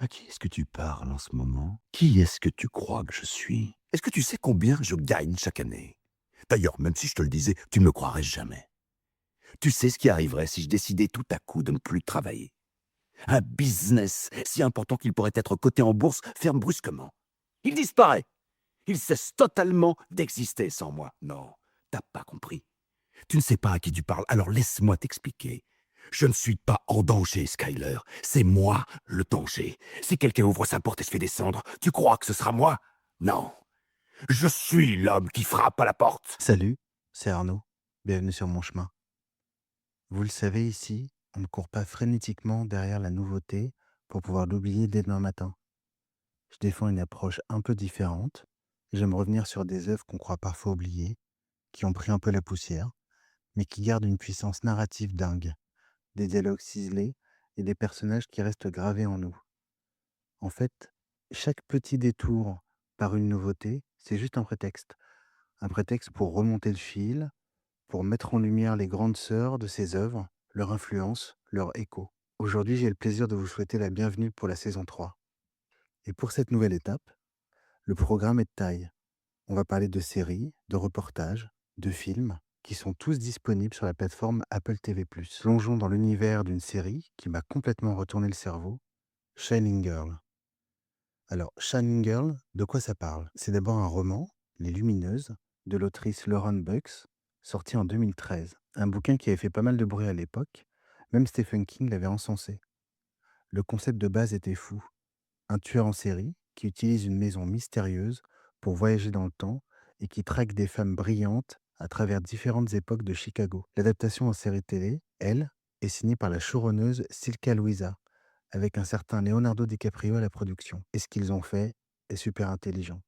À qui est-ce que tu parles en ce moment? Qui est-ce que tu crois que je suis? Est-ce que tu sais combien je gagne chaque année? D'ailleurs, même si je te le disais, tu ne me croirais jamais. Tu sais ce qui arriverait si je décidais tout à coup de ne plus travailler? Un business si important qu'il pourrait être coté en bourse ferme brusquement. Il disparaît. Il cesse totalement d'exister sans moi. Non, t'as pas compris. Tu ne sais pas à qui tu parles, alors laisse-moi t'expliquer. Je ne suis pas en danger, Skyler. C'est moi le danger. Si quelqu'un ouvre sa porte et se fait descendre, tu crois que ce sera moi? Non. Je suis l'homme qui frappe à la porte. Salut, c'est Arnaud. Bienvenue sur mon chemin. Vous le savez ici, on ne court pas frénétiquement derrière la nouveauté pour pouvoir l'oublier dès demain matin. Je défends une approche un peu différente. J'aime revenir sur des œuvres qu'on croit parfois oubliées, qui ont pris un peu la poussière, mais qui gardent une puissance narrative dingue, des dialogues ciselés et des personnages qui restent gravés en nous. En fait, chaque petit détour par une nouveauté, c'est juste un prétexte. Un prétexte pour remonter le fil, pour mettre en lumière les grandes sœurs de ces œuvres, leur influence, leur écho. Aujourd'hui, j'ai le plaisir de vous souhaiter la bienvenue pour la saison 3. Et pour cette nouvelle étape, le programme est de taille. On va parler de séries, de reportages, de films, qui sont tous disponibles sur la plateforme Apple TV+. Plongeons dans l'univers d'une série qui m'a complètement retourné le cerveau, Shining Girl. Alors, Shining Girl, de quoi ça parle? C'est d'abord un roman, Les Lumineuses, de l'autrice Lauren Bucks, sorti en 2013. Un bouquin qui avait fait pas mal de bruit à l'époque, même Stephen King l'avait encensé. Le concept de base était fou. Un tueur en série qui utilise une maison mystérieuse pour voyager dans le temps et qui traque des femmes brillantes à travers différentes époques de Chicago. L'adaptation en série télé, elle, est signée par la showrunneuse Silka Louisa, avec un certain Leonardo DiCaprio à la production. Et ce qu'ils ont fait est super intelligent.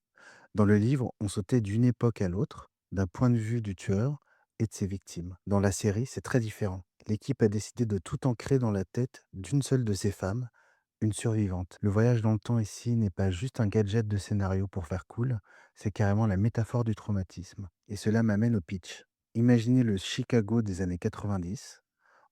Dans le livre, on sautait d'une époque à l'autre, d'un point de vue du tueur et de ses victimes. Dans la série, c'est très différent. L'équipe a décidé de tout ancrer dans la tête d'une seule de ces femmes, une survivante. Le voyage dans le temps ici n'est pas juste un gadget de scénario pour faire cool, c'est carrément la métaphore du traumatisme. Et cela m'amène au pitch. Imaginez le Chicago des années 90.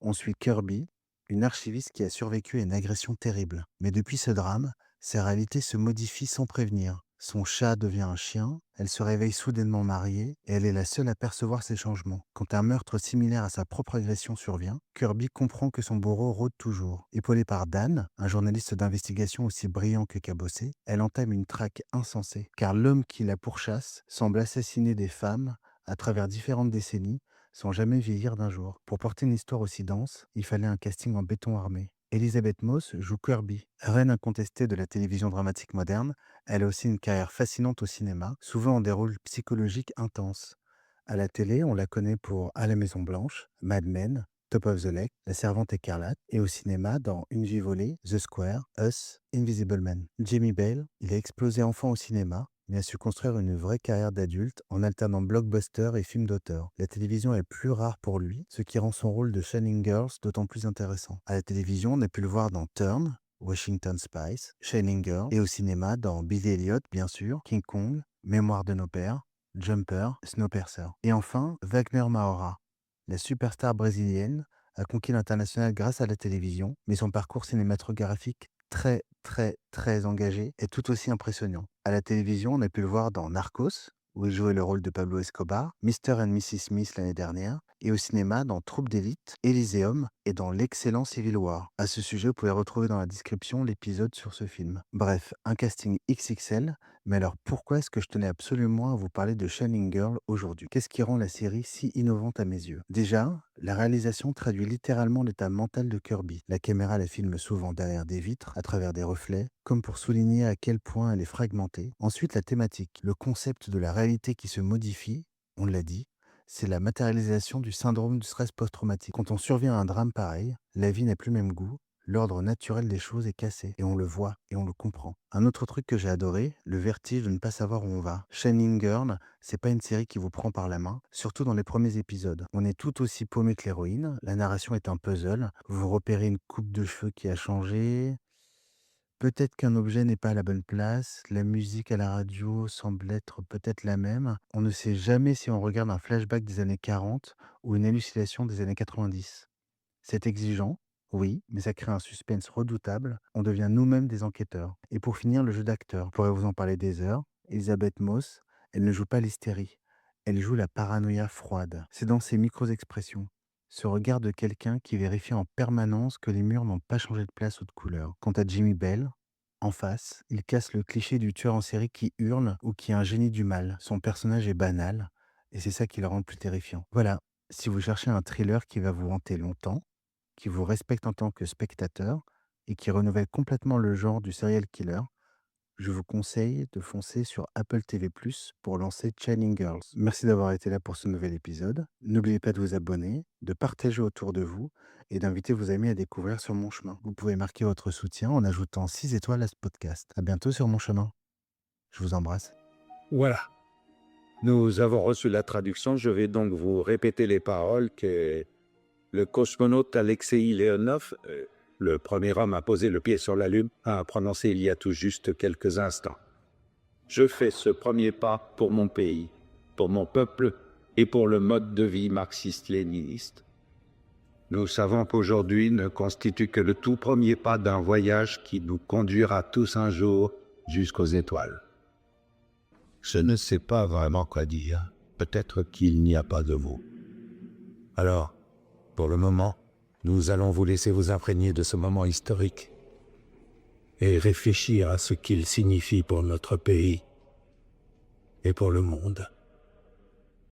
On suit Kirby, une archiviste qui a survécu à une agression terrible. Mais depuis ce drame, sa réalité se modifie sans prévenir. Son chat devient un chien, elle se réveille soudainement mariée et elle est la seule à percevoir ces changements. Quand un meurtre similaire à sa propre agression survient, Kirby comprend que son bourreau rôde toujours. Épaulée par Dan, un journaliste d'investigation aussi brillant que cabossé, elle entame une traque insensée, car l'homme qui la pourchasse semble assassiner des femmes à travers différentes décennies sans jamais vieillir d'un jour. Pour porter une histoire aussi dense, il fallait un casting en béton armé. Elisabeth Moss joue Kirby, reine incontestée de la télévision dramatique moderne. Elle a aussi une carrière fascinante au cinéma, souvent en des rôles psychologiques intenses. À la télé, on la connaît pour À la Maison Blanche, Mad Men, Top of the Lake, La Servante écarlate, et au cinéma dans Une vie volée, The Square, Us, Invisible Man. Jamie Bale, il a explosé enfant au cinéma, mais a su construire une vraie carrière d'adulte en alternant blockbuster et films d'auteur. La télévision est plus rare pour lui, ce qui rend son rôle de Shining Girls d'autant plus intéressant. À la télévision, on a pu le voir dans Turn, Washington Spice, Shining Girl, et au cinéma dans Billy Elliot, bien sûr, King Kong, Mémoire de nos pères, Jumper, Snowpiercer. Et enfin, Wagner Maura. La superstar brésilienne a conquis l'international grâce à la télévision, mais son parcours cinématographique très engagé est tout aussi impressionnant. À la télévision, on a pu le voir dans Narcos, où il jouait le rôle de Pablo Escobar, Mr. and Mrs. Smith l'année dernière, et au cinéma dans Troupe d'élite, Elysium et dans l'excellent Civil War. À ce sujet, vous pouvez retrouver dans la description l'épisode sur ce film. Bref, un casting XXL, mais alors pourquoi est-ce que je tenais absolument à vous parler de Shining Girl aujourd'hui? Qu'est-ce qui rend la série si innovante à mes yeux? Déjà, la réalisation traduit littéralement l'état mental de Kirby. La caméra la filme souvent derrière des vitres, à travers des reflets, comme pour souligner à quel point elle est fragmentée. Ensuite, la thématique, le concept de la réalité qui se modifie, on l'a dit, c'est la matérialisation du syndrome du stress post-traumatique. Quand on survient à un drame pareil, la vie n'a plus le même goût, l'ordre naturel des choses est cassé, et on le voit, et on le comprend. Un autre truc que j'ai adoré, le vertige de ne pas savoir où on va. Shining Girl, c'est pas une série qui vous prend par la main, surtout dans les premiers épisodes. On est tout aussi paumé que l'héroïne, la narration est un puzzle, vous repérez une coupe de cheveux qui a changé, peut-être qu'un objet n'est pas à la bonne place, la musique à la radio semble être peut-être la même. On ne sait jamais si on regarde un flashback des années 40 ou une hallucination des années 90. C'est exigeant, Oui, mais ça crée un suspense redoutable. On devient nous-mêmes des enquêteurs. Et pour finir, le jeu d'acteur. Je pourrais vous en parler des heures. Elisabeth Moss, elle ne joue pas l'hystérie. Elle joue la paranoïa froide. C'est dans ses micro-expressions. Ce regard de quelqu'un qui vérifie en permanence que les murs n'ont pas changé de place ou de couleur. Quant à Jimmy Bell, en face, il casse le cliché du tueur en série qui hurle ou qui est un génie du mal. Son personnage est banal, et c'est ça qui le rend le plus terrifiant. Voilà, si vous cherchez un thriller qui va vous hanter longtemps, qui vous respecte en tant que spectateur et qui renouvelle complètement le genre du serial killer, je vous conseille de foncer sur Apple TV+ pour lancer Channing Girls. Merci d'avoir été là pour ce nouvel épisode. N'oubliez pas de vous abonner, de partager autour de vous et d'inviter vos amis à découvrir Sur Mon Chemin. Vous pouvez marquer votre soutien en ajoutant 6 étoiles à ce podcast. À bientôt sur Mon Chemin. Je vous embrasse. Voilà. Nous avons reçu la traduction. Je vais donc vous répéter les paroles que le cosmonaute Alexei Leonov, le premier homme à poser le pied sur la Lune, a prononcé il y a tout juste quelques instants. Je fais ce premier pas pour mon pays, pour mon peuple et pour le mode de vie marxiste-léniniste. Nous savons qu'aujourd'hui ne constitue que le tout premier pas d'un voyage qui nous conduira tous un jour jusqu'aux étoiles. Je ne sais pas vraiment quoi dire. Peut-être qu'il n'y a pas de mots. Alors, pour le moment, nous allons vous laisser vous imprégner de ce moment historique et réfléchir à ce qu'il signifie pour notre pays et pour le monde.